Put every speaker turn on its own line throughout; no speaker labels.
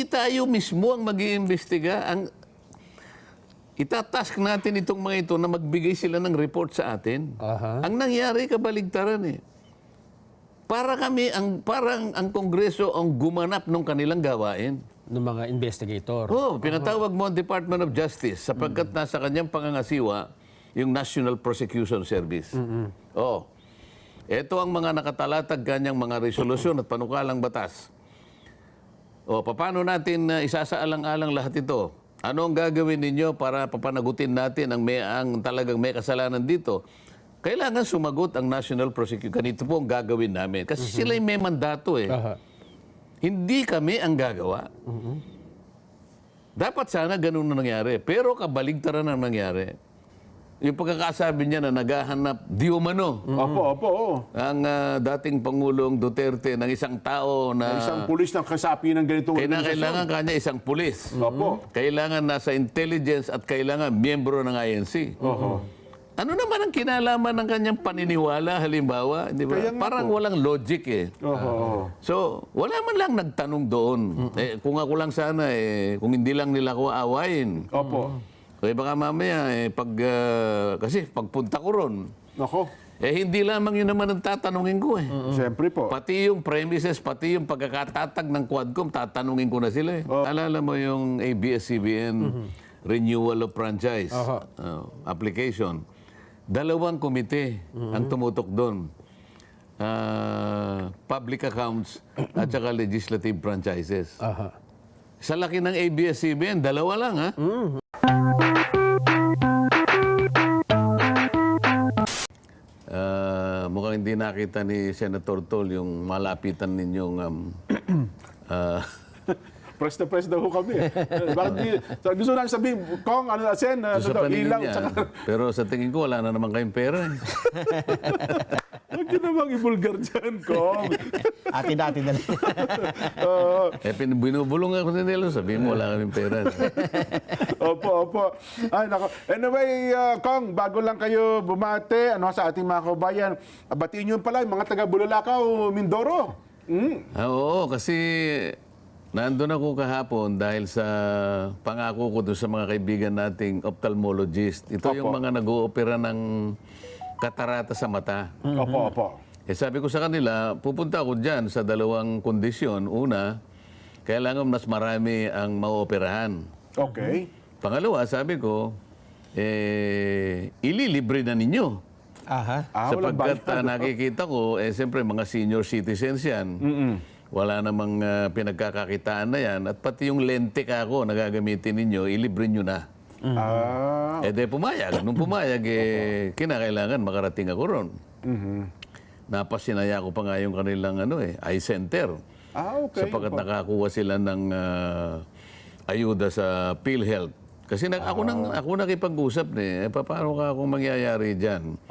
hindi tayo mismo ang mag-iimbestiga. Itatask natin itong mga ito na magbigay sila ng report sa atin. Ang nangyari, kabaligtaran eh. Parang ang Kongreso ang gumanap ng kanilang gawain.
Ng mga investigator.
Pinatawag mo ang Department of Justice sapagkat nasa kanyang pangangasiwa yung National Prosecution Service. Ito ang mga nakatalatag kanyang mga resolusyon at panukalang batas. Paano natin isasaalang-alang lahat ito? Ano ang gagawin ninyo para papanagutin natin ang talagang may kasalanan dito? Kailangan sumagot ang National Prosecution. Ganito po ang gagawin namin. Kasi sila'y may mandato eh. Hindi kami ang gagawa. Dapat sana ganun na nangyari. Pero kabaligtaran ang nangyari. Yung pagkakasabi niya na naghahanap di umano. Ang dating Pangulong Duterte ng isang tao na...
Isang pulis ng kasapi ng ganitong organisasyon.
Kailangan kanya isang pulis. Kailangan nasa intelligence at kailangan miyembro ng INC. Ano naman ang kinalaman ng kanyang paniniwala, halimbawa? Di ba? Parang walang logic eh. So, wala man lang nagtanong doon. Kung ako lang sana, kung hindi lang nila ako aawain. Baka mamaya, kasi pagpunta ko ron, hindi lamang yun naman ang tatanungin ko eh.
Siyempre po.
Pati yung premises, pati yung pagkakatatag ng Quadcom, tatanungin ko na sila eh. Alala mo yung ABS-CBN Renewal of Franchise application. 2 komite ang tumutok doon. Public accounts at saka legislative franchises. Sa laki ng ABS-CBN, 2 lang ha. Mukhang hindi nakita ni Senator Tol yung malapitan ninyong
Press na press daw ho kami. Gusto namin sabihin, Kong, ano na, Sen,
sa paningin
ilaw.
niya. Pero sa tingin ko, wala na naman kayong pera.
Huwag yun namang ibulgar dyan, Kong.
Atin-atin na lang.
Binubulong ako nila, sabihin mo, wala kaming pera.
Opo. Ay, nako. Anyway, Kong, bago lang kayo bumate sa ating mga kabayan, batiin nyo pala yung mga taga-Bulalakaw, Mindoro.
Oo, kasi nandun ako kahapon dahil sa pangako ko doon sa mga kaibigan nating ophthalmologist. Ito yung mga nag-oopera ng katarata sa mata.
Opo.
Sabi ko sa kanila, pupunta ako dyan sa 2 kondisyon. Una, kailangan mas marami ang maoperahan.
Okay.
Pangalawa, sabi ko, ililibre na ninyo. Sapagkat nakikita ko, siyempre mga senior citizens yan. Wala namang pinagkakakitaan na yan. At pati yung lente ka ako na gagamitin ninyo, ilibre nyo na. Pumayag. Nung pumayag, kinakailangan makarating ako ron. Napasinaya ko pa nga yung kanilang eye center.
Okay.
Sapagkat nakakuha sila ng ayuda sa PhilHealth. Kasi ako nakipag-usap paano ka akong mangyayari dyan?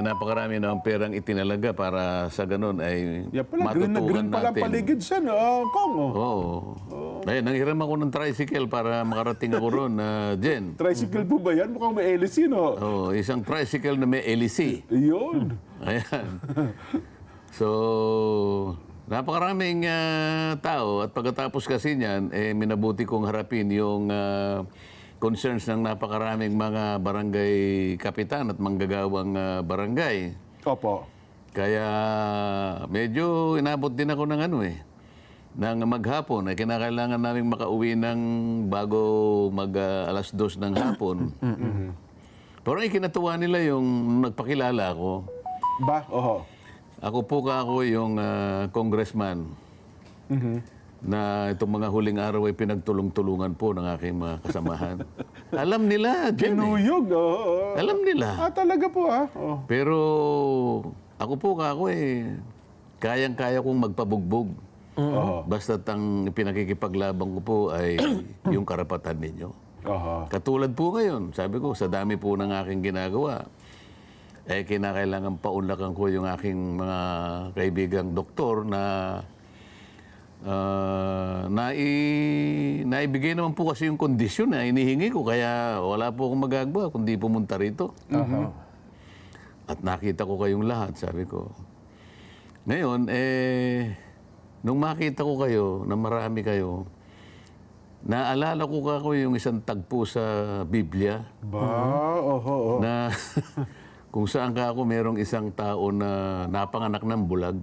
Napakarami na ang perang itinalaga para sa ganun ay matutukan
green pala
natin.
paligid Sen, Kong.
Nanghiram ako ng tricycle para makarating ako ron, Jen.
Tricycle po ba yan? Mukhang may hélice, no?
Isang tricycle na may hélice.
Yun.
Ayan. So, napakaraming tao at pagkatapos kasi niyan, minabuti kong harapin yung concerns ng napakaraming mga barangay kapitan at manggagawang barangay. Kaya medyo inabot din ako ng ng maghapon. Kinakailangan namin makauwi ng bago alas 2 ng hapon. Pero ikinatuwa nila yung nagpakilala ako. Ako po yung congressman na itong mga huling araw ay pinagtulong-tulungan po ng aking mga kasamahan. Alam nila, Jen.
Kinuyog,
Alam nila.
Talaga po,
Pero ako po kayang-kaya kong magpabugbog. Basta't ang pinakikipaglaban ko po ay yung karapatan ninyo. Katulad po ngayon, sabi ko, sa dami po ng aking ginagawa, kinakailangan paunlakan ko yung aking mga kaibigang doktor na naibigay naman po kasi yung kondisyon na inihingi ko, kaya wala po akong magagawa kundi pumunta rito. At nakita ko kayong lahat, sabi ko. Ngayon, nung makita ko kayo, na marami kayo, naalala ko kako yung isang tagpo sa Biblia
Oho.
na kung saan ka ako merong isang tao na napanganak ng bulag.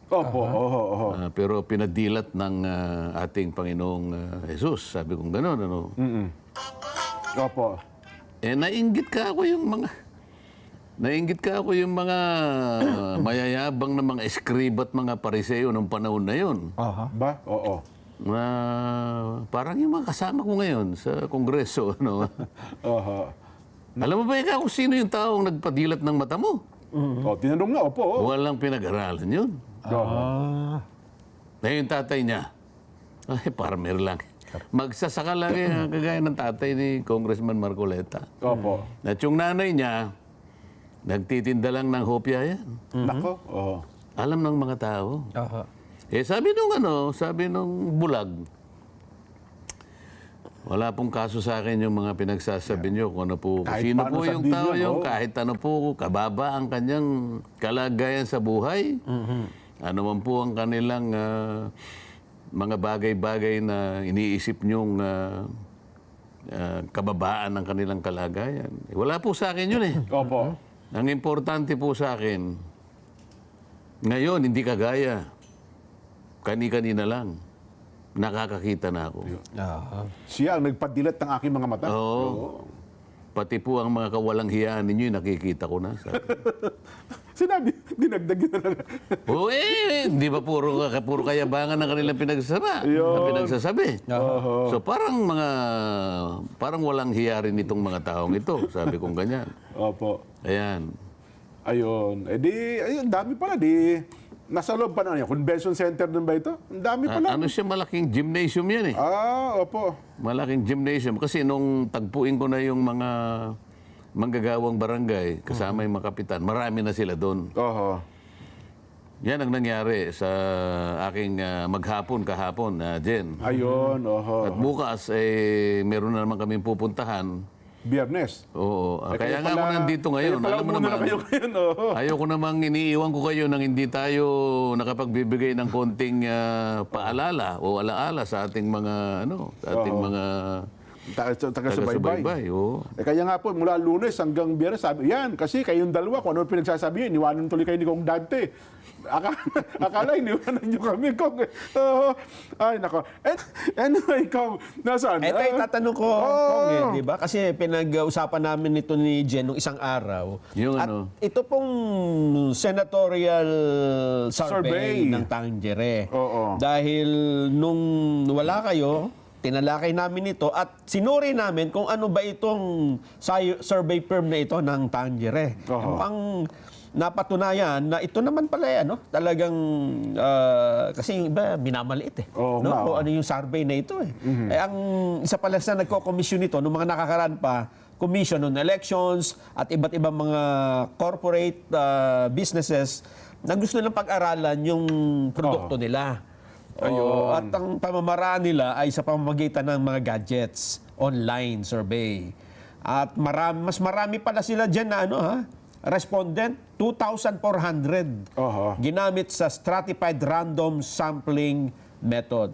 Oho.
Pero pinadilat ng ating Panginoong Jesus. Sabi kong gano'n, ano?
Opo.
Nainggit ka ako yung mga mayayabang na mga eskriba at mga pariseo nung panahon na yun.
Ba? Oo.
Na parang yung mga kasama ko ngayon sa Kongreso. Ano?
Oho.
Alam mo ba ikaw kung sino yung taong nagpadilat ng mata mo?
Tinanong nga, opo.
Walang pinag-aralan yun. Na yung tatay niya, ay parmer lang. Magsasaka lang yung kagaya ng tatay ni Congressman Marcoleta.
Opo.
At yung nanay niya, nagtitinda lang ng hopya yan.
Nako. Oo.
Alam ng mga tao. Sabi nung bulag, wala pong kaso sa akin yung mga pinagsasabi niyo kung ano po,
Kahit
sino
paano
po yung
sabihin
tao
yun,
yung
oo.
kahit ano po, kababa ang kanyang kalagayan sa buhay. Ano man po ang kanilang mga bagay-bagay na iniisip niyong kababaan ng kanilang kalagayan. Wala po sa akin yun eh.
Opo.
Ang importante po sa akin, ngayon hindi kagaya. Kani-kanina lang. Nakakakita na ako.
Siya ang nagpadilat ng aking mga mata.
Oo. Pati po ang mga kawalang hiyaan ninyo, nakikita ko na. Sabi.
Sinabi, dinagdag yun na lang.
Oo, hindi ba puro kayabangan ng kanilang pinagsasabi? So parang walang hiya rin itong mga taong ito. Sabi kong ganyan.
Opo.
Ayan.
Ayun. Ayun, dami pala. Nasa loob pa na yan. Convention center din ba ito? Ang dami pala.
Ano siya, malaking gymnasium yan eh.
Opo.
Malaking gymnasium. Kasi nung tagpuin ko na yung mga manggagawang barangay, kasama yung mga kapitan, marami na sila doon.
Oho.
Yan ang nangyari sa aking kahapon, Jen.
Ayun, oho.
At bukas, meron na naman kaming pupuntahan.
Biyernes.
Oo. Kaya nga ako nandito ngayon.
Kaya pala
Alam mo
muna na
naman,
kayo ngayon, oho.
ayoko namang iniiwan ko kayo nang hindi tayo nakapagbibigay ng konting paalala o alaala sa ating mga mga taga-subaybay. Oo.
Kaya nga po, mula Lunes hanggang Biyernes, sabi, yan, kasi kayong dalawa, kung ano pinagsasabi yun, iniwanan tuloy kayo ni Kong Dante. Akala iniwanan nyo kami, Kong. Ay, nako. Anyway, Kong, nasaan?
Ito yung tatanong ko, Kong, di ba? Kasi pinag-usapan namin ito ni Jen nung isang araw.
Yung
At ito pong senatorial survey ng Tangere.
Oo.
Dahil nung wala kayo, tinalakay namin ito at sinuri namin kung ano ba itong survey firm na ito ng Tangere. Mukhang napatunayan na ito naman pala talagang kasi yung iba minamaliit eh. Kung ano yung survey na ito eh. Ang isa pala sa nagko-commission nito nung mga nakakaraan pa, Commission on Elections at iba't ibang mga corporate businesses na gusto nilang pag-aralan yung produkto nila. At ang pamamaraan nila ay sa pamamagitan ng mga gadgets, online survey. At mas marami pala sila dyan na respondent, 2,400. Ginamit sa stratified random sampling method.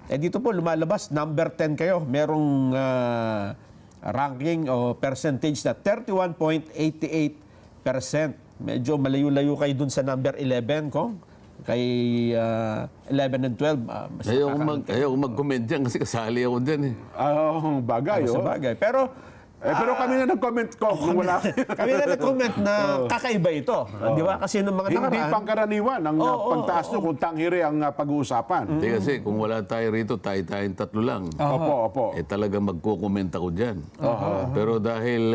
Dito po lumalabas, number 10 kayo. Merong ranking o percentage na 31.88%. Medyo malayo-layo kayo dun sa number 11 ko. Kay 11 and 12.
Ayaw mag-comment dyan kasi kasali ako dyan eh.
Bagay,
Sa bagay. Pero
kami na nag-comment ko kung wala.
kami na nag-comment na kakaiba ito. Di ba? Kasi nung mga nakaraan...
Hindi pangkaraniwan ang pagtaas nyo kung tanghiri ang pag-uusapan.
Hindi kasi kung wala tayo rito, tayong tatlo lang.
Opo.
Talagang magko-comment ako dyan. Pero dahil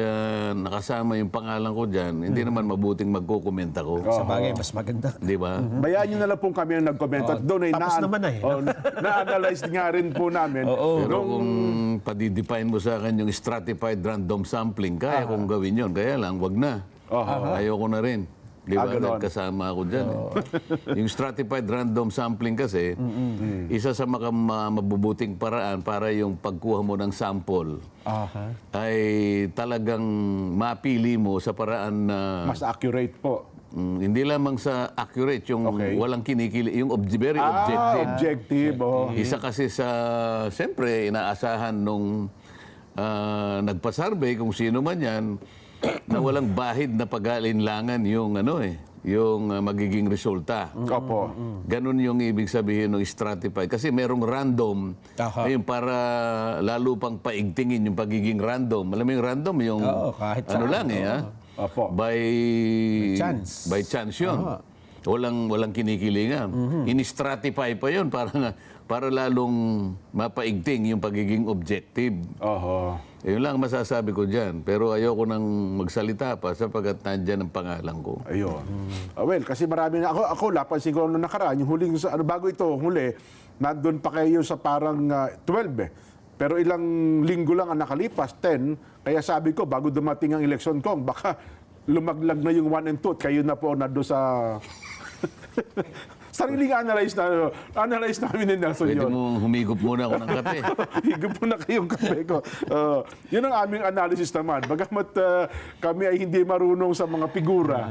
nakasama yung pangalan ko dyan, hindi naman mabuting magko-comment ako.
Sa bagay, mas maganda.
Di ba?
Bayaan nyo na lang po kami ang nag-comment. At doon ay
Tapos naman
na-analyze nga rin po namin.
Pero kung padidefine mo sa akin yung stratified random sampling, kaya kong gawin yun. Kaya lang, wag na. Ayoko na rin. Di ba? Nagkasama ako dyan. Yung stratified random sampling kasi, isa sa mabubuting paraan para yung pagkuha mo ng sample ay talagang mapili mo sa paraan na
Mas accurate po.
hindi lamang sa accurate, yung
Okay.
walang kinikili, yung very objective.
Objective.
Isa kasi sa, siyempre, inaasahan nung nagpa-survey, kung sino man yan, na walang bahid na pag-alinlangan yung yung magiging resulta.
Opo.
Ganun yung ibig sabihin ng stratified. Kasi merong random,
Aha.
ayun, para lalo pang paigtingin yung pagiging random. Alam mo yung random, yung
Oo, kahit
ano
saan,
lang
Opo.
by
chance.
By chance yun. Walang kinikilingan. Ini-stratify pa yun para lalong mapaigting yung pagiging objective.
Oho.
Yun lang masasabi ko dyan. Pero ayoko nang magsalita pa sapagkat nandyan ang pangalan ko.
Ayun. Well, kasi marami na ako napansin ko nung nakaraan, yung huling bago ito, huli, nandun pa kayo sa parang 12 eh. Pero ilang linggo lang ang nakalipas, 10. Kaya sabi ko, bago dumating ang eleksyon ko, baka lumaglag na yung 1 and 2 at kayo na po nando sa sariling analyze namin ni Nelson
Pwede
yun.
mo humigop muna ako ng kape.
Higop po na kayong kape ko. Yun ang aming analysis naman. Bagamat kami ay hindi marunong sa mga figura.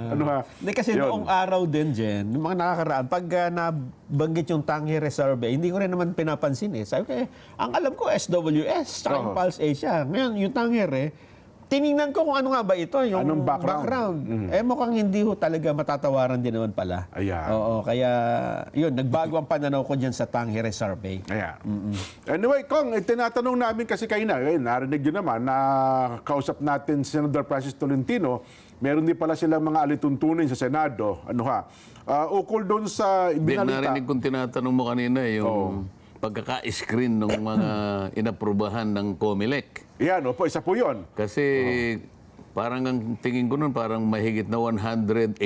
Hindi kasi
Yun.
noong araw din, Jen, yung mga nakakaraan, pag nabanggit yung Tangi Reserve, hindi ko rin naman pinapansin eh. Sabi ko, ang alam ko, SWS, tsaka yung Pulse Asia. Ngayon, yung Tangi tiningnan ko kung ano nga ba ito, yung
Anong background?
Mukhang hindi ho talaga matatawaran din naman pala.
Ayan.
Oo, kaya yun, nagbago ang pananaw ko dyan sa Tangi Survey.
Ayan. Anyway, Kong, tinatanong namin kasi kayo narinig nyo naman na kausap natin si Senator Francis Tolentino, meron din pala silang mga alituntunin sa Senado. Ukol doon sa
Hindi,
binalita.
narinig kong tinatanong mo kanina yung pagkaka-screen ng mga inaprubahan ng COMELEC.
Yan, opo, isa po yun.
Kasi parang ang tingin ko nun, parang mahigit na 180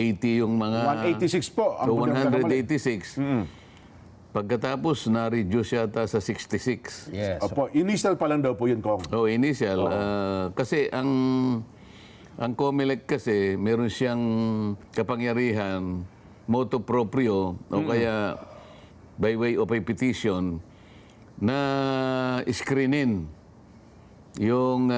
yung mga...
186 po.
So,
huli ang nakamali.
186. Pagkatapos, na-reduce yata sa 66.
Yes.
Opo, initial pa lang daw po yun, Kong.
So, initial. Kasi ang COMELEC kasi, meron siyang kapangyarihan, motu proprio, o kaya by way of a petition, na screenin yung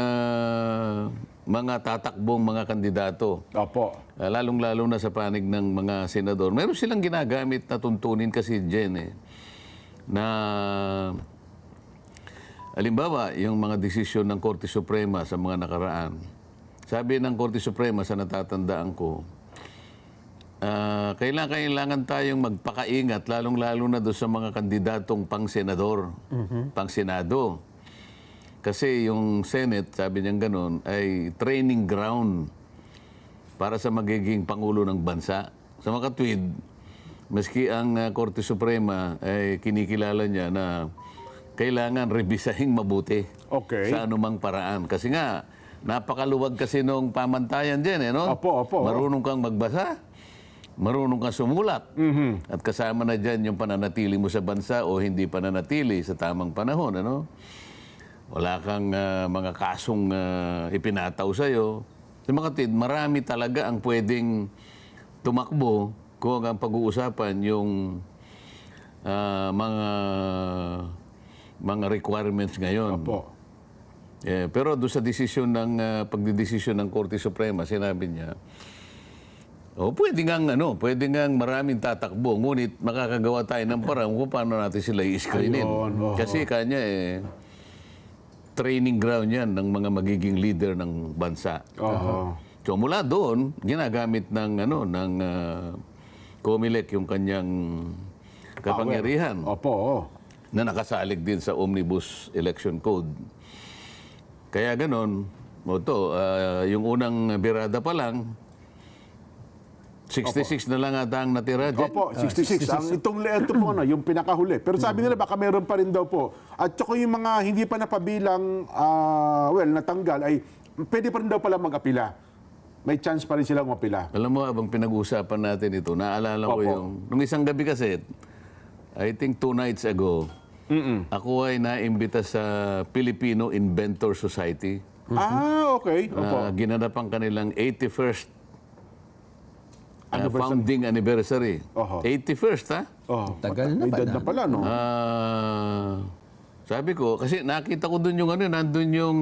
mga tatakbong mga kandidato.
Opo.
Lalong-lalo na sa panig ng mga senador. Meron silang ginagamit na tuntunin kasi dyan na halimbawa, yung mga desisyon ng Korte Suprema sa mga nakaraan. Sabi ng Korte Suprema sa natatandaan ko, kailangan tayong magpakaingat, lalong-lalo na doon sa mga kandidatong pang-senador, pang-senado. Kasi yung Senate, sabi niyang ganun, ay training ground para sa magiging Pangulo ng Bansa. Sa mga katwid, maski ang Korte Suprema ay kinikilala niya na kailangan revisahing mabuti
Okay.
sa anumang paraan. Kasi nga, napakaluwag kasi nung pamantayan dyan, no?
Opo.
Marunong kang magbasa, marunong kang sumulat. At kasama na dyan yung pananatili mo sa bansa o hindi pananatili sa tamang panahon, ano? Wala kang mga kasong ipinataw sa'yo. Sa mga tid, marami talaga ang pwedeng tumakbo kung ang pag-uusapan yung mga requirements ngayon.
Opo.
Pero doon sa desisyon ng pagdidesisyon ng Korte Suprema, sinabi niya, pwede ngang maraming tatakbo, ngunit makakagawa tayo ng parang kung paano natin sila i-screenin. Kasi kanya training ground yan ng mga magiging leader ng bansa. So mula doon, ginagamit ng COMELEC yung kanyang kapangyarihan
Opo.
na nakasalig din sa Omnibus Election Code. Kaya ganon, yung unang birada pa lang, 66 na lang ata ang natira dyan.
Opo, 66. Ito po yung pinakahuli. Pero sabi nila baka meron pa rin daw po. At saka yung mga hindi pa napabilang, natanggal, ay pwede pa rin daw pala mag-apila. May chance pa rin silang mapila.
Alam mo, abang pinag-uusapan natin ito, naalala ko nung isang gabi kasi, I think 2 nights ago, ako ay naimbita sa Filipino Inventor Society.
Okay. Opo.
Ginanap ang kanilang 81st founding anniversary. 81st, ha?
Tagal na
May
ba
edad na pala, no?
Sabi ko, kasi nakita ko doon yung nandun yung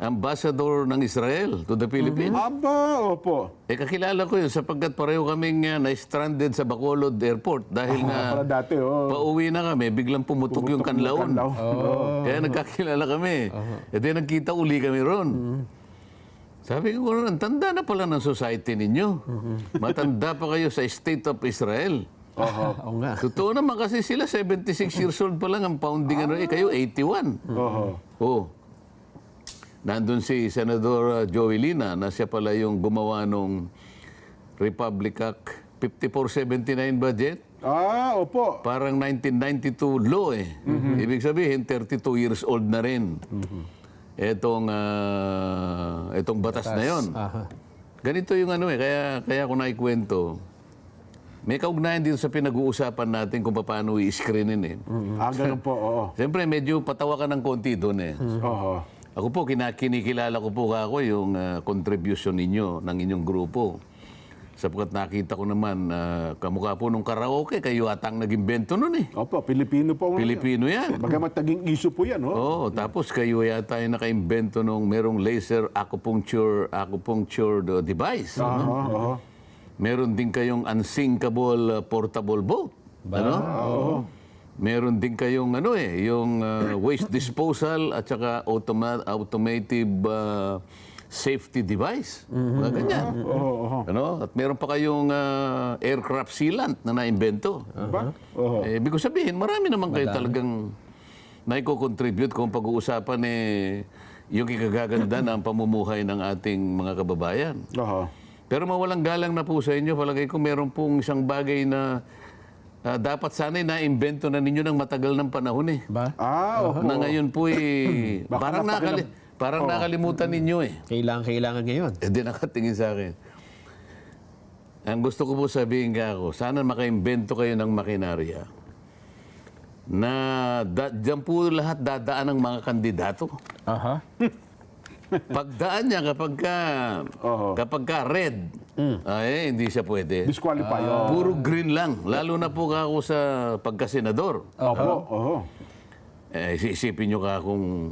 ambassador ng Israel to the Philippines.
Aba, opo.
Kakilala ko yun sapagkat pareho kaming na-stranded sa Bacolod Airport dahil
Para
nga
dati, oh.
pauwi na kami, biglang pumutok yung kanlaon.
kanlaw.
Kaya nagkakilala kami. E di nagkita uli kami ron. Sabi ko, ang tanda na pala ng society ninyo. Matanda pa kayo sa State of Israel.
Oo nga.
Totoo naman kasi sila 76 years old pa lang ang founding ano, kayo 81. Oh. Nandun si Senador Joey Lina na siya pala yung gumawa nung Republic Act 5479 budget.
Opo.
Parang 1992 law eh. Ibig sabihin 32 years old na rin. Etong batas na yon. Ganito yung ano eh, kaya ko naikwento. May kaugnayan dito sa pinag-uusapan natin kung paano i-screenin eh.
Ganun po, oo.
Siyempre, medyo patawa ka ng konti doon eh.
Oho.
Ako po, kinikilala ko po ako yung contribution ninyo, ng inyong grupo. Sapagkat nakita ko naman, kamukha po nung karaoke, kayo atang nag-imbento nun eh.
Opo, Pilipino po.
Pilipino yan.
Bagamat naging issue po yan, oh.
Oo, tapos kayo yata yung naka-imbento nung merong laser acupuncture device.
Oo.
Meron din kayong unsinkable portable boat. Ano?
Oo.
Meron din kayong yung waste disposal at saka automated safety device. Mga ganyan. Ano? At meron pa kayong aircraft sealant na naimbento.
Ba? Oo.
Ibig ko sabihin, marami naman kayo talagang naiko-contribute kung pag-uusapan yung ikagaganda ng pamumuhay ng ating mga kababayan.
Oho.
Pero mawalang galang na po sa inyo, palagay ko meron pong isang bagay na dapat sana'y na-imbento na ninyo ng matagal ng panahon eh.
Ba?
Opo.
Na ngayon po
Baka
parang nakalimutan ninyo eh.
Kailangan ngayon.
Di nakatingin sa akin. Ang gusto ko po sabihin ka ako, sana makaimbento kayo ng makinarya na dyan po lahat dadaan ng mga kandidato.
Aha.
Pagdaan niya kapag ka red, hindi siya pwede.
Disqualify.
Puro green lang. Lalo na po ako sa pagkasenador.
Opo. Oho.
Isipin nyo kung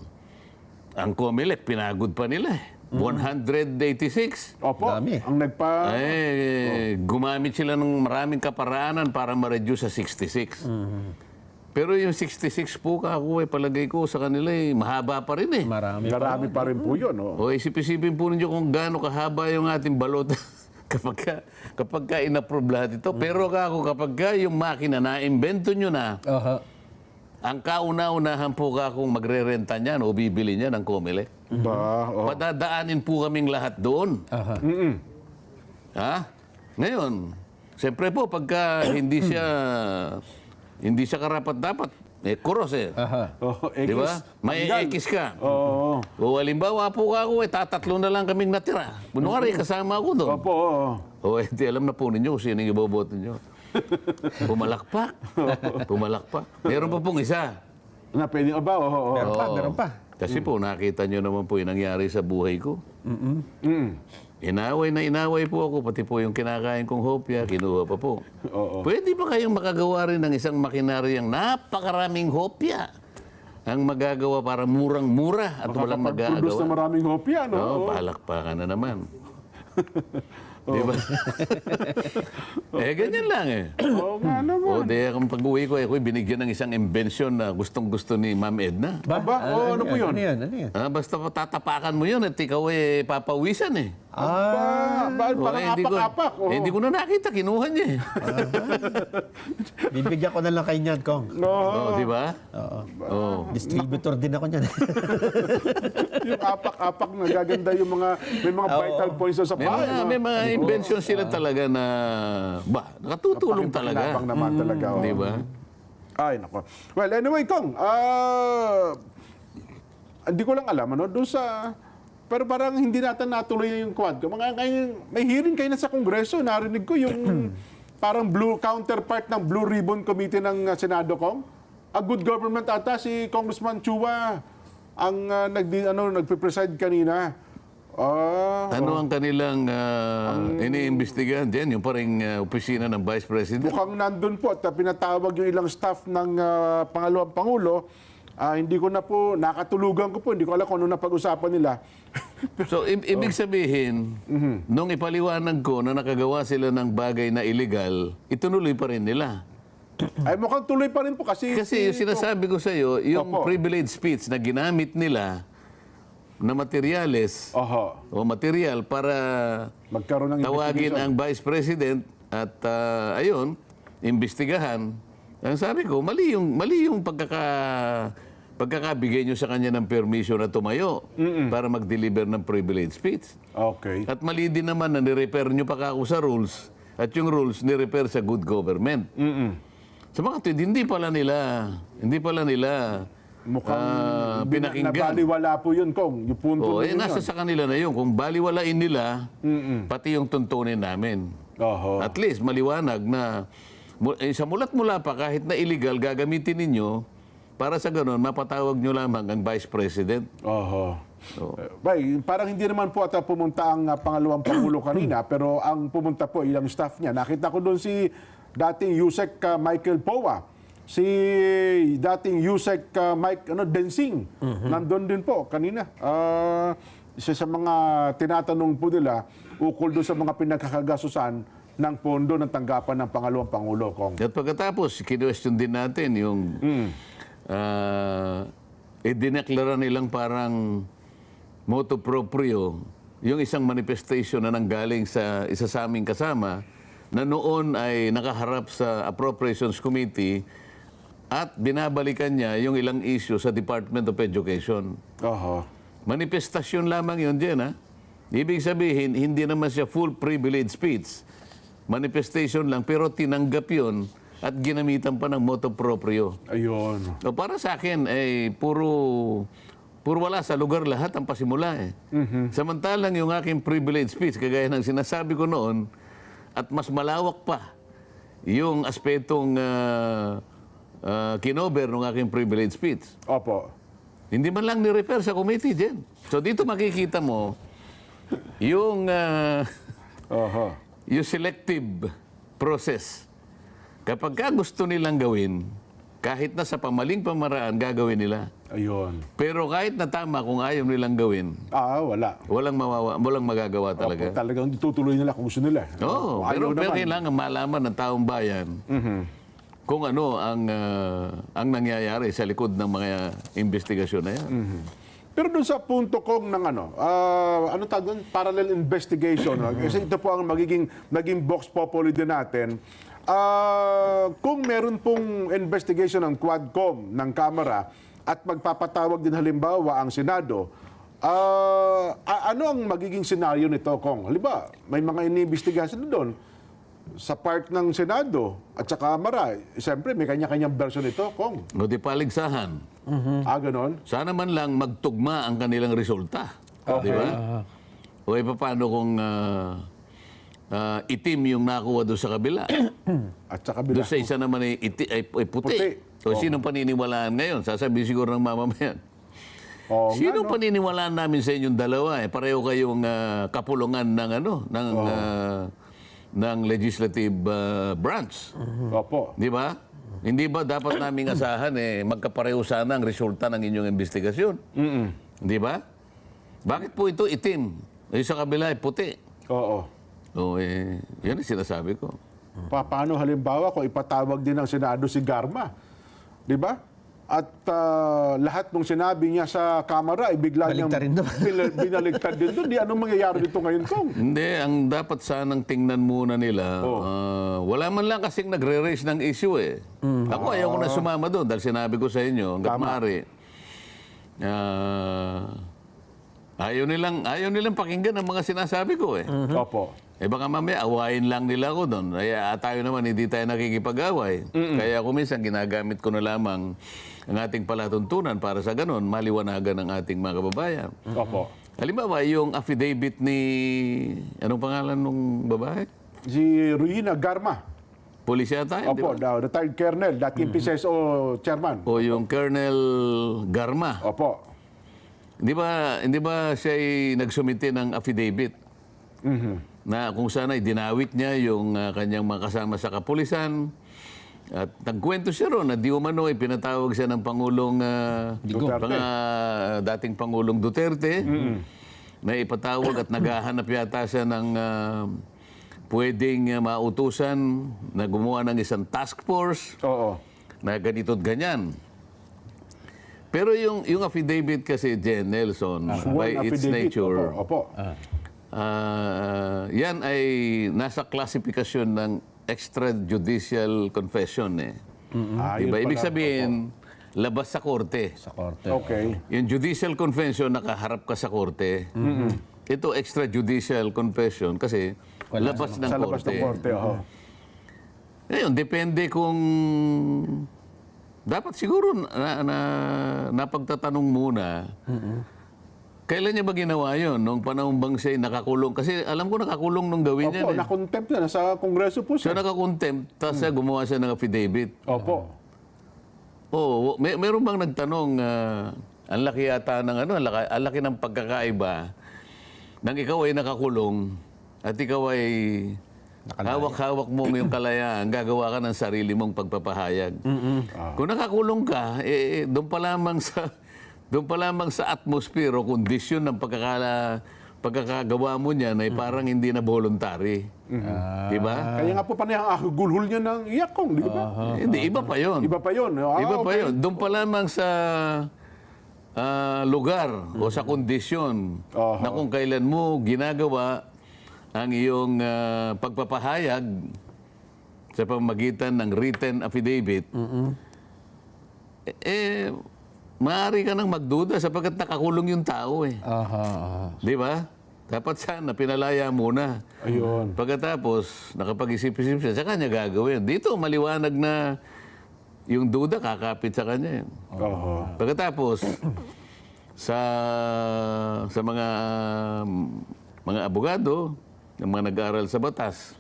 ang COMELEC, pinagod pa nila eh. 186.
Opo.
Dami.
Ang
Gumamit sila ng maraming kaparaanan para ma-reduce sa 66. Pero yung 66 po palagay ko sa kanila mahaba pa rin eh.
Marami
pa rin po yun, oh.
O isip-isipin po ninyo kung gaano kahaba yung ating balot kapag ka in-approve lahat ito. Pero kapag yung makina na imbento nyo na, ang kauna-unahan po kung magre-renta niyan o bibili niya ng COMELEC. Padadaanin po kaming lahat doon. Ha? Ngayon, siyempre po pagka hindi siya karapat-dapat, kuros eh. Di ba? May X ka.
Oo.
O halimbawa po tatatlo na lang kaming natira. Kunwari, kasama ako doon.
Opo.
O di alam na po ninyo kung sino yung iboboto nyo. Pumalakpak. Meron pa pong isa.
Na pwede ba? Oo.
Meron pa.
Kasi po, nakita nyo naman po yung nangyari sa buhay ko. Inaway po ako, pati po yung kinakain kong hopya, kinuha pa po.
Oo.
Pwede ba kayong makagawa rin ng isang makinaryang napakaraming hopya ang magagawa para murang-mura at walang
Makakapag-produce
magagawa?
na maraming hopya, no?
Oo, palakpakan na naman. Di ba? Ganyan lang eh.
Oo nga naman.
Kung pag-uwi ko, ako'y binigyan ng isang invention na gustong-gusto ni Ma'am Edna.
Ano po yun?
Ano yan?
Basta tatapakan mo yun at ikaw papawisan eh.
Parang apak-apak. Oo.
Hindi ko na nakita, kinuha niya eh.
Bibigyan ko na lang kay Nyan, Kong.
Di ba?
Oo. Distributor din ako niyan.
Yung apak-apak na gaganda yung may mga vital points sa bahay.
May mga invention sila talaga na, nakatutulong talaga.
Napang naman talaga.
Di ba?
Ay, nako. Well, anyway, Kong, hindi ko lang alam, doon sa... Pero parang hindi natin natuloy yung quad. May hearing kayo na sa Kongreso. Narinig ko yung parang counterpart ng Blue Ribbon Committee ng Senado, Kong. A good government ata si Congressman Chua ang nagpe-preside kanina.
Ano ang kanilang iniimbestigahan dyan? Yung parang opisina ng Vice President?
Mukhang nandun po at pinatawag yung ilang staff ng pangalawang Pangulo Hindi ko na po, nakatulugan ko po, hindi ko alam kung ano na pag-usapan nila.
So, ibig sabihin, nung ipaliwanag ko na nakagawa sila ng bagay na illegal, itunuloy pa rin nila.
Ay mukhang tuloy pa rin po kasi...
Kasi yung sinasabi ko sa iyo, yung
Opo.
privilege speech na ginamit nila na materyales
Oho,
o material para
magkaroon ng
tawagin
investigation.
ang Vice President at ayun, imbestigahan. Ang sabi ko, mali yung pagkakabigay nyo sa kanya ng permission na tumayo para mag-deliver ng privilege speech.
Okay.
At mali din naman na nirepair nyo pa ako sa rules at yung rules nirepair sa good government. Sa mga tweet, hindi pala nila
Mukhang
pinakinggan.
nabaliwala po yun, Kong. Yung punto na yun.
Nasa sa kanila na yun. Kung baliwalain nila, pati yung tuntunin namin.
Oho.
At least maliwanag na sa mulat mula pa kahit na illegal gagamitin ninyo para sa ganun mapatawag nyo lamang ang Vice President.
Oho. Bay, parang hindi naman po ata pumunta ang pangalawang pangulo kanina, pero ang pumunta po ilang staff niya. Nakita ko doon si dating Yusek Michael Powa, si dating Yusek Mike Densing. Nandun din po kanina. Isa sa mga tinatanong po nila ukol doon sa mga pinagkakagasusan ng pondo ng tanggapan ng pangalawang pangulo, Kong.
At pagkatapos, kinwestiyon din natin yung idineklara nilang parang motu proprio yung isang manifestation na nanggaling sa isa sa aming kasama na noon ay nakaharap sa Appropriations Committee at binabalikan niya yung ilang issue sa Department of Education.
Oho.
Manifestasyon lamang yun dyan, ha? Ibig sabihin, hindi naman siya full privilege speech. Manifestation lang, pero tinanggap yun at ginamitan pa ng motu proprio.
Ayun.
So, para sa akin, puro wala sa lugar lahat ang pasimula. Samantalang yung aking privilege speech, kagaya ng sinasabi ko noon, at mas malawak pa yung aspetong kinover ng aking privilege speech.
Opo.
Hindi man lang ni-repair sa committee din. So dito makikita mo yung
Oho.
yung selective process. Kapag ka gusto nilang gawin, kahit na sa pamaling pamaraan, gagawin nila.
Ayun.
Pero kahit na tama, kung ayaw nilang gawin,
Wala.
walang magagawa talaga.
Opo, talagang tutuloy nila kung gusto nila.
Oo,
Ayaw
pero
naman.
kailangan malaman ng taong bayan kung ano ang nangyayari sa likod ng mga investigasyon na yan.
Pero doon sa punto kong ng ano tawag doon? Parallel investigation. Kasi ito po ang naging vox populi din natin. Kung meron pong investigation ng Quadcom, ng Kamara, at magpapatawag din halimbawa ang Senado, ano ang magiging senaryo nito, Kong? Halimbawa, may mga iniimbestigasyon doon sa part ng Senado at sa Kamara. Siyempre, may kanya-kanyang version ito, Kong.
O di paligsahan.
Ganon?
Sana man lang magtugma ang kanilang resulta. Di ba? O paano kung itim yung nakuha doon sa kabila?
At sa kabila.
Doon sa isa naman ay puti.
Puti.
O sinong paniniwalaan ngayon? Sasabihin siguro ng mamamayan.
Oo nga,
Sinong
no?
paniniwalaan namin sa inyong dalawa? Pareho kayong kapulungan ng ng legislative branch.
Opo.
Di ba? Hindi ba dapat naming asahan magkapareho sana ang resulta ng inyong investigasyon? Di ba? Bakit po ito itim? Sa kabila ay puti.
Oo.
Yan ang sinasabi ko.
Paano halimbawa kung ipatawag din ng Senado si Garma? Di ba? At lahat ng sinabi niya sa Kamara ay bigla niyang
Baligtarin doon.
binaligtad din doon. Di anong mangyayari dito ngayon, Kong?
Hindi, ang dapat sanang tingnan muna nila, wala man lang kasing nagre-raise ng issue Ako ayaw ko na sumama doon dahil sinabi ko sa inyo, hanggat maaari, ayaw nilang pakinggan ang mga sinasabi ko
Opo.
Baka mamaya awayin lang nila ako doon. Kaya tayo naman hindi tayo nakikipag-away. Kaya ako minsan ginagamit ko na lamang ang ating palatuntunan para sa ganon, maliwanagan ng ating mga kababayan.
Opo.
Halimbawa, yung affidavit ni... Anong pangalan ng babae?
Si Ruina Garma.
Police yata yun, di
Opo,
ba?
retired colonel, dating PCSO chairman.
O yung Colonel Garma.
Opo.
Hindi ba siya nagsumite ng affidavit? Na kung sana dinawit niya yung kanyang mga kasama sa kapulisan At nagkwento siya ron na di umano ay pinatawag siya ng Pangulong
Duterte.
dating Pangulong Duterte na ipatawag at naghahanap yata siya ng pwedeng mautusan na gumawa ng isang task force
Oo.
na ganito at ganyan. Pero yung affidavit kasi, Jen Nelson, by
Sworn
its
affidavit.
nature,
Opo.
yan ay nasa klasifikasyon ng extrajudicial confession eh.
Yun
Diba? Ibig
pala.
sabihin, labas sa korte.
Sa korte.
Okay.
Yung judicial confession, nakaharap ka sa korte. Ito extrajudicial confession kasi labas ng
Sa labas
korte.
ng korte. Oo.
Ngayon, depende kung... Dapat siguro napagtatanong muna, kailan niya ba ginawa yun? Nung panahon bang siya nakakulong? Kasi alam ko nakakulong nung gawin niya.
Opo, na-contempt na. Nasa kongreso po
Siya
siya.
nakakontempt, tapos siya gumawa siya ng affidavit.
Opo.
Oo, meron bang nagtanong, ang laki yata ng ang laki ng pagkakaiba nang ikaw ay nakakulong at ikaw ay hawak-hawak mo yung kalayaan, gagawa ka ng sarili mong pagpapahayag. Kung nakakulong ka, doon pa lamang sa atmosphere o kondisyon ng pagkakagawa mo niyan ay parang hindi na voluntary. Di ba?
Kaya nga po panay ang gulhul niya ng iyakong, di ba?
Hindi, iba pa yon.
Iba pa yun.
Iba pa
okay.
yun. Doon pa lamang sa lugar o sa kondisyon na kung kailan mo ginagawa ang iyong pagpapahayag sa pamamagitan ng written affidavit, maaari ka nang magduda sapagkat nakakulong yung tao eh. Di ba? Dapat sana pinalaya muna.
Ayun.
Pagkatapos, nakapag-isip-isip siya, sa kanya gagawin. Dito, maliwanag na yung duda kakapit sa kanya.
Oo.
Pagkatapos, sa mga abogado, ng mga nag-aaral sa batas,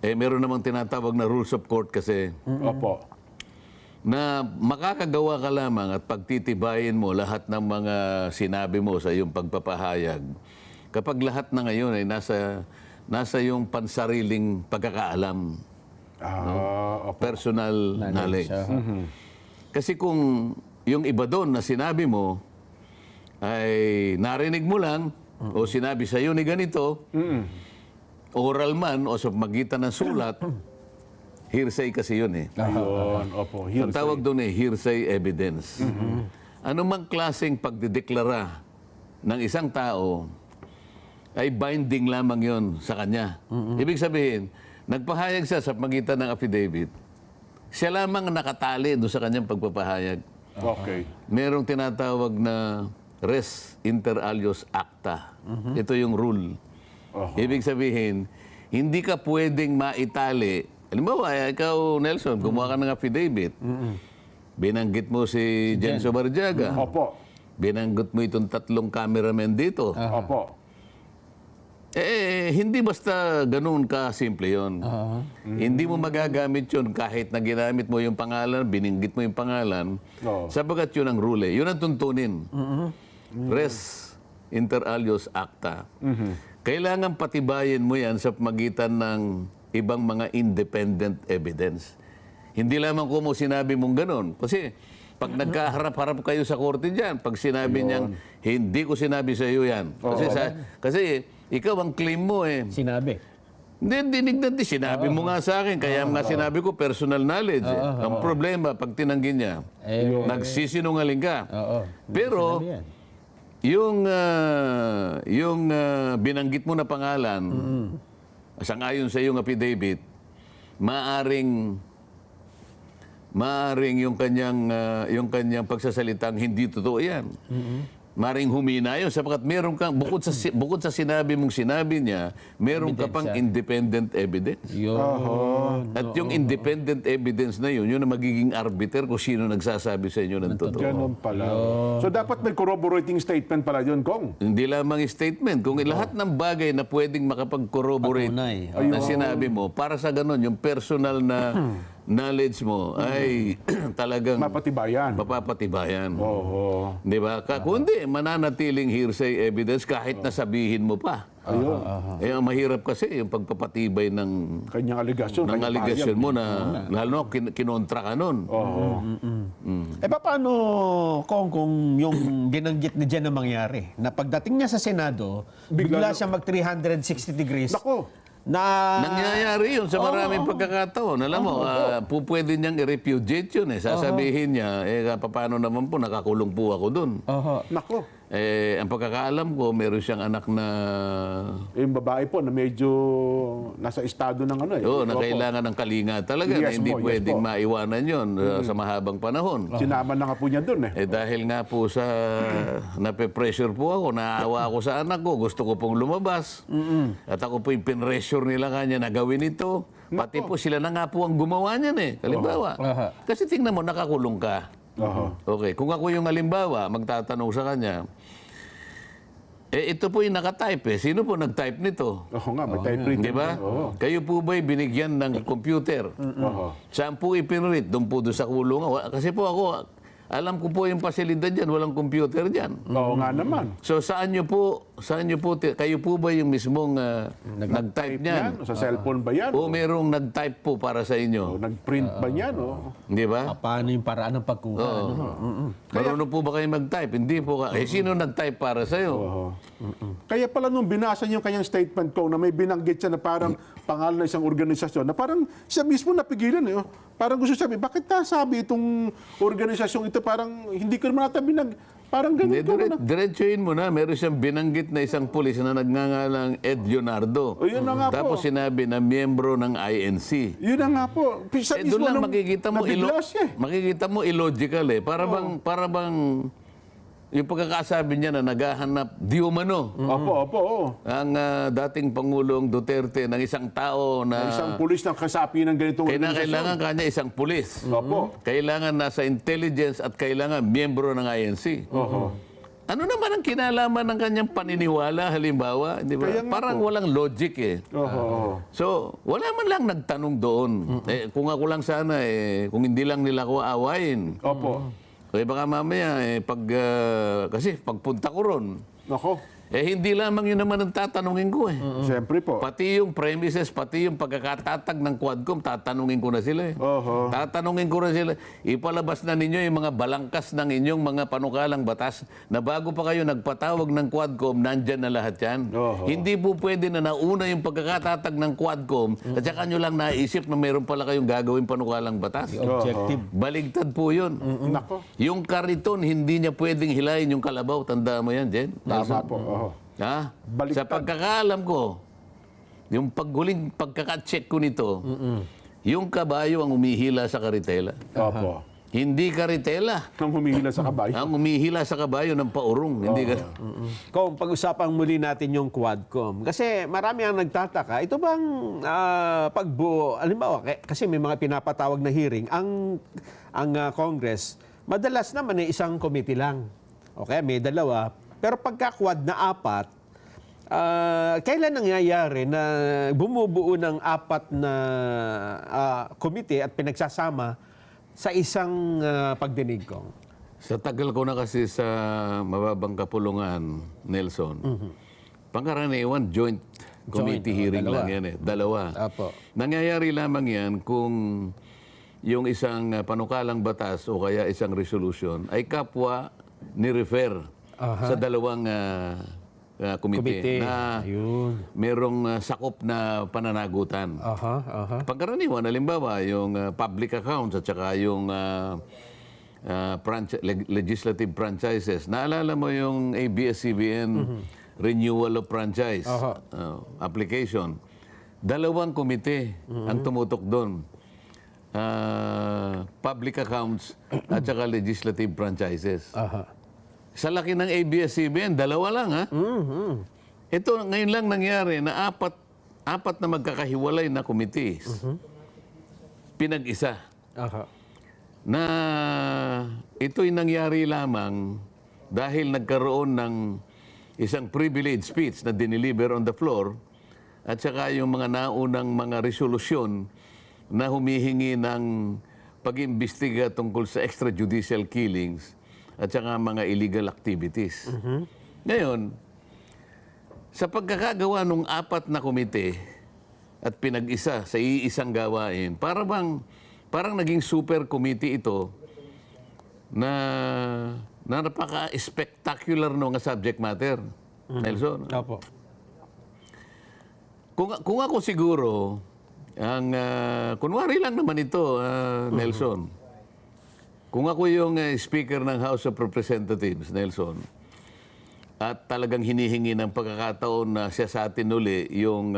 meron namang tinatawag na rules of court kasi
Opo.
na makakagawa ka lamang at pagtitibayin mo lahat ng mga sinabi mo sa iyong pagpapahayag kapag lahat na ngayon ay nasa iyong pansariling pagkakaalam,
Opo.
personal knowledge. Kasi kung yung iba doon na sinabi mo ay narinig mo lang o sinabi sa iyo ni ganito, oral man o sa magitan ng sulat, hearsay kasi yun eh.
Ayun. Opo.
Ang tawag doon eh, hearsay evidence. Ano mang klaseng pagdideklara ng isang tao ay binding lamang yon sa kanya. Ibig sabihin, nagpahayag siya sa magitan ng affidavit, siya lamang nakatali doon sa kanyang pagpapahayag.
Okay.
Merong tinatawag na res inter alios acta. Ito yung rule. Ibig sabihin, hindi ka pwedeng maitali. Halimbawa, ikaw, Nelson, gumawa ka ng affidavit. Binanggit mo si Jenso Barjaga.
Opo.
Binanggit mo itong 3 cameramen dito.
Opo.
Hindi basta ganun ka-simple yun. Hindi mo magagamit yun kahit na ginamit mo yung pangalan, bininggit mo yung pangalan, sapagat yun ang rule. Yun ang tuntunin. Res inter alios acta. Kailangan patibayin mo yan sa magitan ng ibang mga independent evidence. Hindi lamang kung mo sinabi mong ganun. Kasi pag nagkaharap-harap kayo sa korte dyan, pag sinabi niyang, hindi ko sinabi sa iyo yan. Kasi ikaw ang claim mo eh.
Sinabi.
Hindi, dinig na di. Sinabi mo nga sa akin. Kaya nga sinabi ko, personal knowledge. Ang problema, pag tinanggi niya, nagsisinungaling ka. Pero,
Sinabi yan.
yung binanggit mo na pangalan, sangayon sa iyong affidavit, maaring yung kanyang pagsasalitang hindi totoo yan. Maring humina yun sapagkat meron kang bukod sa sinabi mong sinabi niya, meron ka pang independent evidence.
Yun.
At yung independent evidence na yun ang magiging arbiter kung sino nagsasabi sa inyo ng totoo.
Ganun pala. So dapat may corroborating statement pala yun, Kong.
Hindi lamang statement, kung lahat ng bagay na pwedeng makapag-corroborate
Patunay.
na sinabi mo, para sa ganun, yung personal knowledge mo ay talagang
Mapatibayan.
mapapatibayan.
Oo.
Di ba? Kundi mananatiling hearsay evidence kahit nasabihin mo pa.
Ayun.
Ang mahirap kasi yung pagpapatibay ng
Kanyang aligasyon. kanyang
aligasyon
pahayag.
mo na lalo na kinontra ka nun.
Oo.
Paano kung yung binanggit ni Jen na mangyari, na pagdating niya sa Senado, bigla siya mag 360 degrees,
Nako.
na
Nangyayari yun sa maraming pagkakataon. Alam mo, pwede niyang i-repudiate yun eh. Sasabihin niya, paano naman po, nakakulong po ako dun.
Nako.
Ang pagkakaalam ko, meron siyang anak na
Yung babae po na medyo nasa estado ng ano eh.
na
Opo.
kailangan ng kalinga talaga na
Yes
hindi
po, yes
pwedeng
po.
maiwanan yun sa mahabang panahon.
Sinama na nga po niya dun eh.
Dahil nga po sa nape-pressure po ako, naawa ako sa anak ko, gusto ko pong lumabas. At ako po yung pinressure nila kanya na gawin ito. Pati po sila na nga po ang gumawa niyan eh. Halimbawa. Kasi tingnan mo, nakakulong ka. Okay, kung ako yung halimbawa, magtatanong sa kanya, ito po yung nakatype eh. Sino po nag-type nito?
Oo nga, may typewriter.
Di ba? Kayo po ba'y binigyan ng computer?
Oo.
Saan po ipinrint? Doon po doon sa kulungan. Kasi po ako, alam ko po yung pasilidad dyan, walang computer dyan.
Oo nga naman.
So saan nyo po, kayo po ba yung mismong nag-type niyan?
Yan, sa cellphone ba yan?
O merong nag-type po para sa
O
inyo?
nag-print ba yan?
Di ba?
paano yung paraan ng pagkuha.
Marunong po ba kayo mag-type? Hindi po ka. Sino nag-type para sa'yo?
Oo. Kaya pala nung binasa niyo yung kanyang statement ko na may binanggit siya na parang pangalan ng isang organisasyon na parang siya mismo napigilan eh. Parang gusto sabi, bakit nasabi itong organisasyong ito parang hindi ko naman natabi parang ganito.
Diretsuhin mo na. Meron siyang binanggit na isang pulis na nagngangalang Ed Leonardo.
O yun na nga
Tapos
po.
sinabi na miyembro ng INC.
Yun na nga po. Siya mismo
Doon lang
nung nabigla siya eh.
makikita mo illogical eh. Para bang yung pagkakasabi niya na naghahanap di umano
Opo.
ang dating Pangulong Duterte ng isang tao na
Isang pulis ng kasapi ng ganitong
kailangan kanya isang pulis.
Opo.
Kailangan nasa intelligence at kailangan miyembro ng INC.
Oho.
Ano naman ang kinalaman ng kanyang paniniwala halimbawa, di ba?
Kaya nga
Parang walang logic eh.
Oho.
So, wala man lang nagtanong doon. Kung ako lang sana, kung hindi lang nila ko awayin.
Opo.
Baka mamaya, kasi pagpunta ko ron,
Nako.
hindi lamang yun naman ang tatanungin ko eh.
Siyempre po.
Pati yung premises, pati yung pagkakatatag ng Quadcom, tatanungin ko na sila eh.
Oho.
Tatanungin ko na sila, ipalabas na ninyo yung mga balangkas ng inyong mga panukalang batas na bago pa kayo nagpatawag ng Quadcom, nandyan na lahat yan.
Oho.
Hindi po pwede na nauna yung pagkakatatag ng Quadcom at saka nyo lang naisip na meron pala kayong gagawin panukalang batas.
Objective.
Baligtad po yun.
Nako.
Yung kariton, hindi niya pwedeng hilahin yung kalabaw. Tanda mo yan, Jen?
Tama po. Oho.
Ha?
Baliktad.
Sa pagkakaalam ko, yung paghuling pagkakacheck ko nito, yung kabayo ang umihila sa karitela.
Opo.
Hindi karitela.
Nang humihila sa kabayo.
Ang umihila sa kabayo ng paurong. Hindi ka...
Kung pag-usapang muli natin yung Quadcom. Kasi marami ang nagtataka. Ito bang pagbuo, alimbawa, kasi may mga pinapatawag na hearing, ang Congress, madalas naman isang committee lang. Okay, may dalawa. Pero pagka-quad na 4, kailan nangyayari na bumubuo ng 4 na committee at pinagsasama sa isang pagdinig ko?
Sa tagal ko na kasi sa mababang kapulungan, Nelson, pangkaraniwan joint committee hearing
dalawa.
lang yan eh. Dalawa.
Apo.
Nangyayari lamang yan kung yung isang panukalang batas o kaya isang resolution ay kapwa ni-refer sa dalawang komite na
Ayun.
merong sakop na pananagutan. Pagkaraniwan, halimbawa, yung public accounts at saka yung legislative franchises. Naalala mo yung ABS-CBN renewal of franchise application. Dalawang komite ang tumutok doon. Public accounts at saka legislative franchises. Sa laki ng ABS-CBN, dalawa lang ha. Ito ngayon lang nangyari na apat na magkakahiwalay na committees. Pinag-isa. Na ito'y nangyari lamang dahil nagkaroon ng isang privileged speech na dineliver on the floor at saka yung mga naunang mga resolusyon na humihingi ng pag-imbestiga tungkol sa extrajudicial killings at saka mga illegal activities. Ngayon, sa pagkakagawa ng 4 na komite at pinag-isa sa iisang gawain, parang naging super committee ito na napaka-spectacular no nga subject matter, Nelson.
Opo.
Kung ako siguro, kunwari lang naman ito, Nelson. Kung ako yung Speaker ng House of Representatives, Nelson, at talagang hinihingi ng pagkakataon na siya sa atin uli yung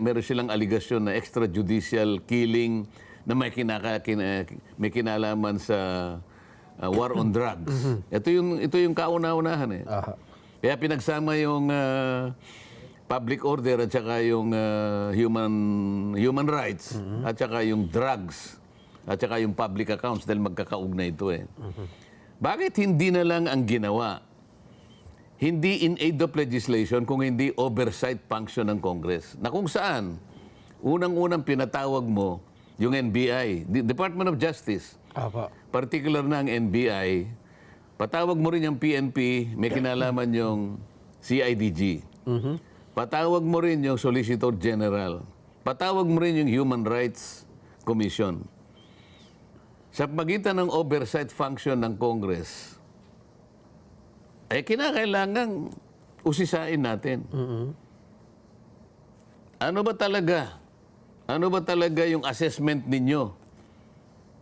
meron silang aligasyon na extrajudicial killing na may kinalaman sa war on drugs. Ito yung kauna-unahan eh. Kaya pinagsama yung public order at saka yung human rights at saka yung drugs at saka yung public accounts dahil magkakaugnay ito eh. Bakit hindi na lang ang ginawa? Hindi in aid of legislation kung hindi oversight function ng Congress. Na kung saan, unang-unang pinatawag mo yung NBI, Department of Justice, particular na ang NBI, patawag mo rin yung PNP, may kinalaman yung CIDG. Patawag mo rin yung Solicitor General. Patawag mo rin yung Human Rights Commission. Sa pagitan ng oversight function ng Congress, ay kinakailangan usisain natin. Ano ba talaga? Ano ba talaga yung assessment ninyo?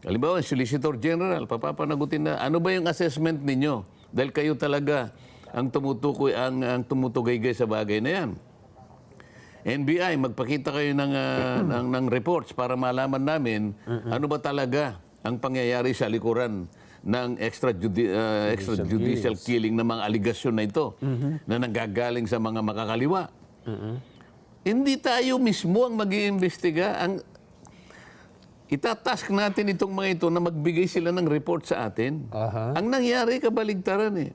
Halimbawa, Solicitor General, papapanagutin na, ano ba yung assessment ninyo? Dahil kayo talaga ang tumutukoy, ang tumutugay-gay sa bagay na yan. NBI, magpakita kayo ng reports para malaman namin ano ba talaga ang pangyayari sa likuran ng extrajudicial killing ng mga aligasyon na ito na nanggagaling sa mga makakaliwa. Hindi tayo mismo ang mag-iimbestiga. Itatask natin itong mga ito na magbigay sila ng report sa atin. Ang nangyari, kabaligtaran eh.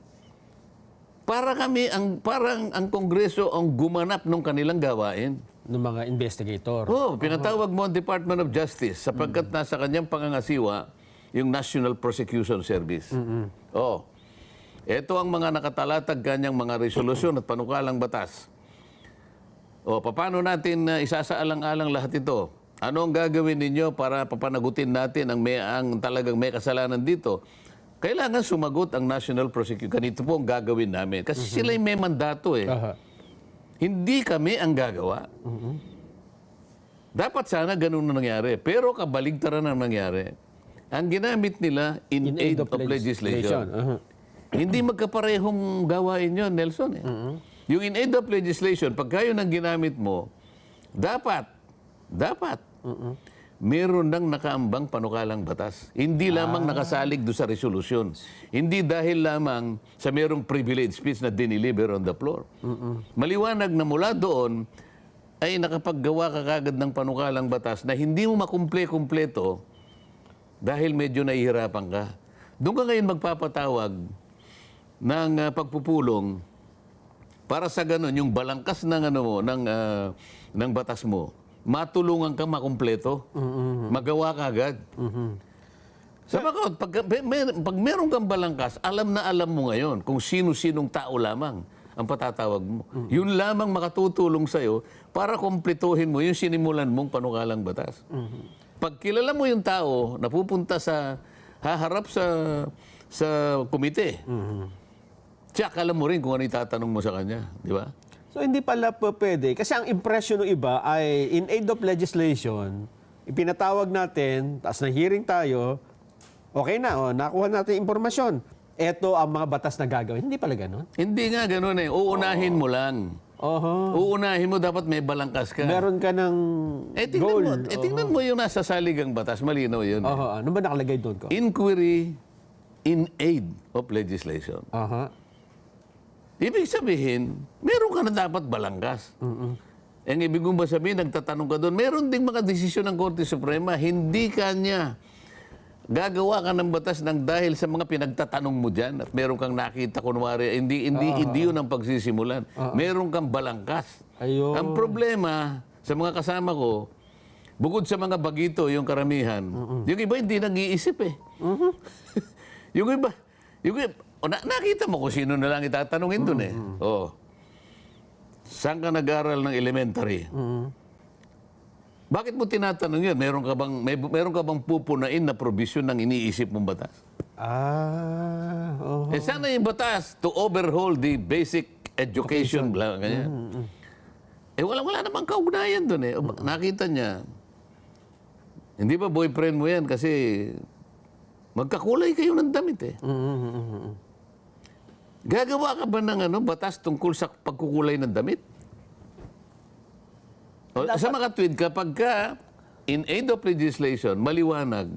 Parang ang Kongreso ang gumanap ng kanilang gawain.
Ng mga investigator.
Pinatawag mo ang Department of Justice sapagkat nasa kanyang pangangasiwa yung National Prosecution Service. Ito ang mga nakatalatag kanyang mga resolusyon at panukalang batas. Paano natin isasaalang-alang lahat ito? Ano ang gagawin ninyo para papanagutin natin ang talagang may kasalanan dito? Kailangan sumagot ang National Prosecution. Ganito po ang gagawin namin. Kasi sila'y may mandato eh. Hindi kami ang gagawa. Dapat sana ganun na nangyari. Pero kabaligtaran ang nangyari. Ang ginamit nila in aid of legislation. Hindi magkaparehong gawain yun, Nelson. Yung in aid of legislation, pagka yun ang ginamit mo, dapat, meron nang nakaambang panukalang batas. Hindi lamang nakasalig doon sa resolution. Hindi dahil lamang sa merong privilege speech na dineliver on the floor. Maliwanag na mula doon ay nakapaggawa ka kagad ng panukalang batas na hindi mo makumple-kumpleto dahil medyo nahihirapan ka. Doon ka ngayon magpapatawag ng pagpupulong para sa ganun, yung balangkas ng, ng batas mo, matulungan ka makumpleto. Magawa ka agad. Sa pag meron kang balangkas, alam na alam mo ngayon kung sino-sinong tao lamang ang patatawag mo. Yun lamang makatutulong sa'yo para kumpletuhin mo yung sinimulan mong panukalang batas. Pag kilala mo yung tao na pupunta haharap sa komite, tsak alam mo rin kung ano itatanong mo sa kanya. Di ba?
So hindi pala po pwede. Kasi ang impression ng iba ay in aid of legislation, ipinatawag natin, tapos na-hearing tayo, okay na, nakuha natin impormasyon. Ito ang mga batas na gagawin. Hindi pala ganun?
Hindi nga ganun eh. Uunahin mo lang. Uunahin mo, dapat may balangkas ka.
Meron ka ng goal.
Tingnan mo yung nasa saligang batas. Malinaw yun.
Ano ba nakalagay doon ko?
Inquiry in aid of legislation. Ibig sabihin, meron ka na dapat balangkas. Ang ibig kong ba sabihin, nagtatanong ka doon, meron ding mga desisyon ng Korte Suprema, hindi kanya gagawa ka ng batas ng dahil sa mga pinagtatanong mo dyan at meron kang nakita, kunwari, hindi yun ang pagsisimulan. Meron kang balangkas.
Ayun.
Ang problema sa mga kasama ko, Bukod sa mga bagito, yung karamihan, yung iba hindi nag-iisip eh. yung iba, nakita mo kung sino na lang itatanungin dun eh. Oh. Saan ka nag-aral ng elementary? Bakit mo tinatanong yun? Meron ka bang pupunain na provision ng iniisip mong batas? Eh sana yung batas to overhaul the basic education, bla, ganyan. Wala namang kaugnayan dun eh. Nakita niya, hindi ba boyfriend mo yan kasi magkakulay kayo ng damit eh. Gagawa ka ba ng batas tungkol sa pagkukulay ng damit? Sa mga tweet, kapag ka in aid of legislation, maliwanag,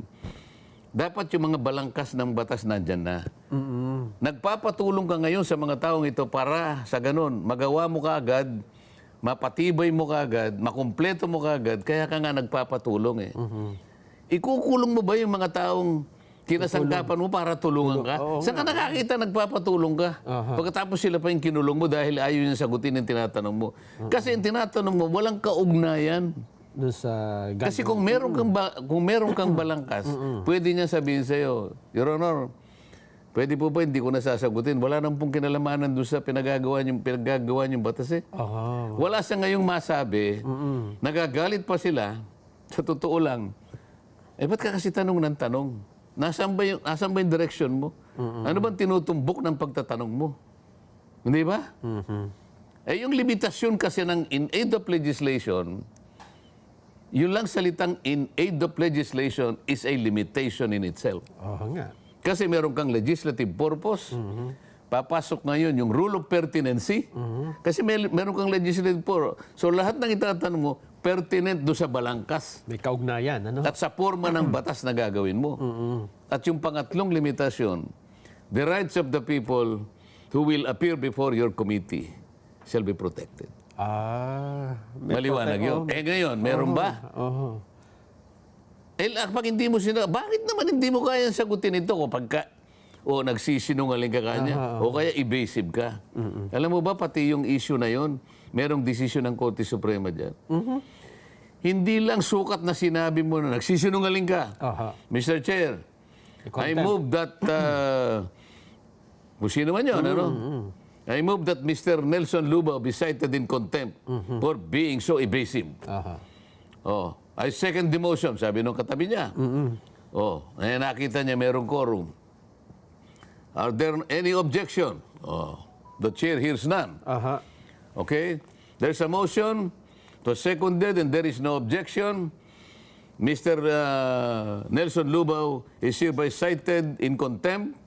dapat yung mga balangkas ng batas nandyan na. Nagpapatulong ka ngayon sa mga taong ito para sa ganun, magawa mo kaagad, mapatibay mo kaagad, makumpleto mo kaagad, kaya ka nga nagpapatulong eh. Ikukulong mo ba yung mga taong kinasangkapan mo para tulungan ka? Saan ka nakakita nagpapatulong ka? Pagkatapos sila pa yung kinulong mo dahil ayaw niya sagutin yung tinatanong mo. Kasi yung tinatanong mo, walang kaugnayan.
Doon sa
Kasi kung meron kang balangkas, pwede niya sabihin sa'yo, Your Honor, pwede po ba hindi ko nasasagutin? Wala nang pong kinalamanan doon sa pinagagawa niyong batas eh. Wala siya ngayong masabi, nagagalit pa sila, sa totoo lang. Ba't ka kasi tanong ng tanong? Nasaan ba yung direction mo? Ano bang tinutumbok ng pagtatanong mo? Hindi ba? Yung limitasyon kasi ng in aid of legislation, yun lang salitang in aid of legislation is a limitation in itself.
Nga.
Kasi meron kang legislative purpose, papasok ngayon yung rule of pertinency, kasi meron kang legislative purpose. So lahat ng itatanong mo, pertinent do sa balangkas.
May kaugnayan, ano?
At sa forma ng batas na gagawin mo. At yung pangatlong limitasyon, the rights of the people who will appear before your committee shall be protected. Maliwanag yun. Ngayon, meron ba? Pag hindi mo bakit naman hindi mo kayang sagutin ito kapag nagsisinungaling ka kanya o kaya evasive ka? Alam mo ba, pati yung issue na yon, merong desisyon ng Korte Suprema dyan. Hindi lang sukat na sinabi mo na nagsisinungaling ka. Mr. Chair, I move that, kung sino man yun, ano? I move that Mr. Nelson Lubao be cited in contempt for being so evasive. I second the motion, sabi nung katabi niya. Nakita niya merong quorum. Are there any objection? The chair hears none. Okay? There's a motion to seconded and there is no objection. Mr. Nelson Lubao is hereby cited in contempt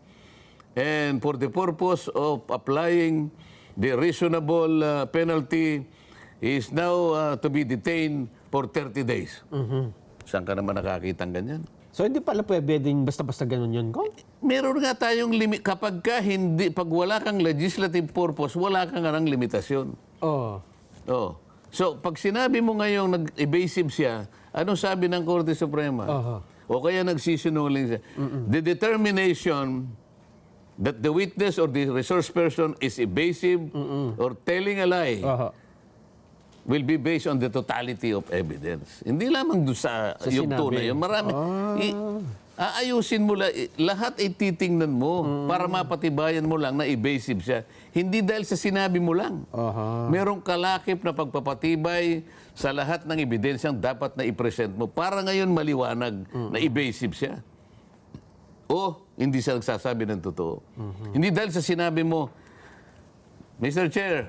and for the purpose of applying the reasonable penalty is now to be detained for 30 days. Saan ka naman nakakita ng ganyan?
So hindi pala pwedeng basta-basta ganun yun, Kong?
Meron nga tayong limit. Pag wala kang legislative purpose, wala kang nga ng limitasyon. So, pag sinabi mo ngayong nag-evasive siya, anong sabi ng Korte Suprema? O kaya nagsisinungaling siya. The determination that the witness or the resource person is evasive or telling a lie will be based on the totality of evidence. Hindi lamang doon sa yung tunay. Marami. Aayusin mo lahat ay titingnan mo para mapatibayan mo lang na evasive siya. Hindi dahil sa sinabi mo lang. Merong kalakip na pagpapatibay sa lahat ng ebidensyang dapat na i-present mo para ngayon maliwanag na evasive siya. O hindi siya nagsasabi ng totoo. Hindi dahil sa sinabi mo, Mr. Chair,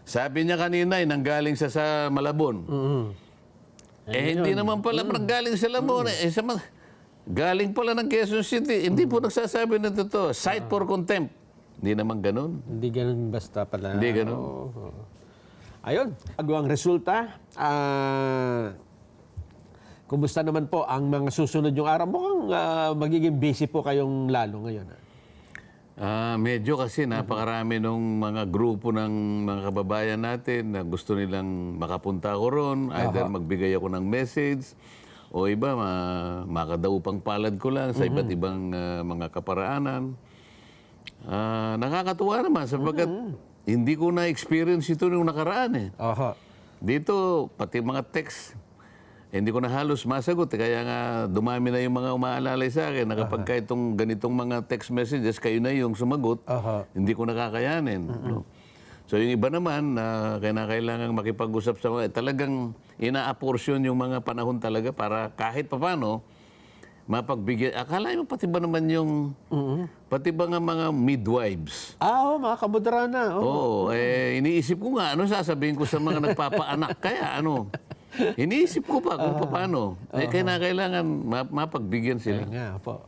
sabi niya kanina ay nanggaling siya sa Malabon. Hindi naman pala nanggaling sa Malabon. Galing pala ng Quezon City. Hindi po nagsasabi ng totoo. Cite for contempt. Hindi naman ganun.
Hindi ganun basta pala.
Hindi ganun.
Ayun. Bago ang resulta, kumusta naman po ang mga susunod yung araw? Mukhang magiging busy po kayong lalo ngayon.
Medyo kasi napakarami nung mga grupo ng mga kababayan natin na gusto nilang makapunta ko ron. Either magbigay ako ng message o iba, makadaupang palad ko lang sa iba't ibang mga kaparaanan. Nakakatuwa naman sapagkat hindi ko na-experience ito nung nakaraan eh. Dito, pati mga text, hindi ko na halos masagot. Kaya nga dumami na yung mga umaalalay sa akin na kapag ka itong ganitong mga text messages, kayo na yung sumagot, hindi ko nakakayanin. No? So yung iba naman na kailangan makipag-usap sa mga, talagang ina-apportion yung mga panahon talaga para kahit papano, mapagbigyan. Akala mo pati ba naman yung, pati ba nga mga midwives?
Mga kabudrana.
Oo, iniisip ko nga, ano sasabihin ko sa mga nagpapaanak kaya, ano? Iniisip ko pa kung paano. Kailangan mapagbigyan sila.
Nga po.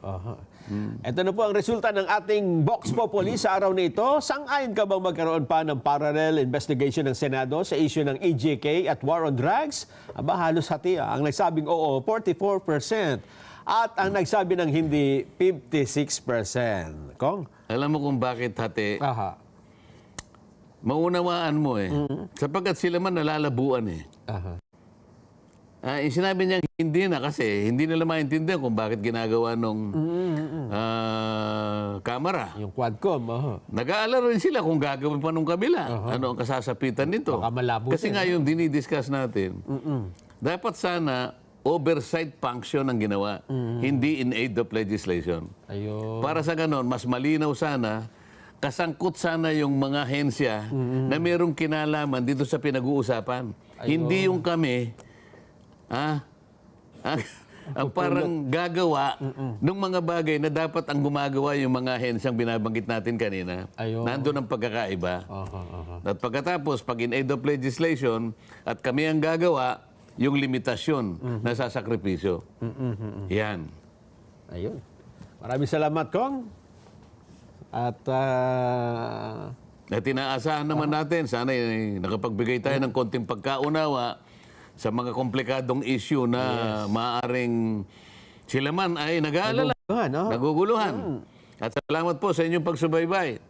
Ito na po ang resulta ng ating Vox Populi sa araw na ito. Sang-ayon ka bang magkaroon pa ng parallel investigation ng Senado sa issue ng EJK at war on drugs? Aba, halos hati. Ang nagsabing oo, 44%. At ang nagsabi ng hindi, 56%. Kong?
Alam mo kung bakit hati?
Aha.
Maunawaan mo Sapagkat sila man nalalabuan
Aha.
Yung sinabi niya hindi na kasi hindi nila maintindihan kung bakit ginagawa nung kamera.
Yung Quadcom.
Nag-aalala rin sila kung gagawin pa nung kabila. Ano ang kasasapitan nito.
Baka malabo
Kasi nga yung dinidiscuss natin, dapat sana oversight function ang ginawa, hindi in aid of legislation.
Ayun.
Para sa ganon, mas malinaw sana, kasangkot sana yung mga hensya na mayroong kinalaman dito sa pinag-uusapan. Hindi yung kami, ang parang gagawa ng mga bagay na dapat ang gumagawa yung mga hensyang binabanggit natin kanina.
Ayun.
Nandun ang pagkakaiba. At pagkatapos, pag in aid of legislation, at kami ang gagawa, yung limitasyon na sasakripisyo. Yan.
Ayun. Maraming salamat, Kong. At
At inaasahan naman natin, sana nakapagbigay tayo ng konting pagkaunawa sa mga komplikadong issue na maaaring sila man ay nag-aalala, naguguluhan. At salamat po sa inyong pagsubaybay.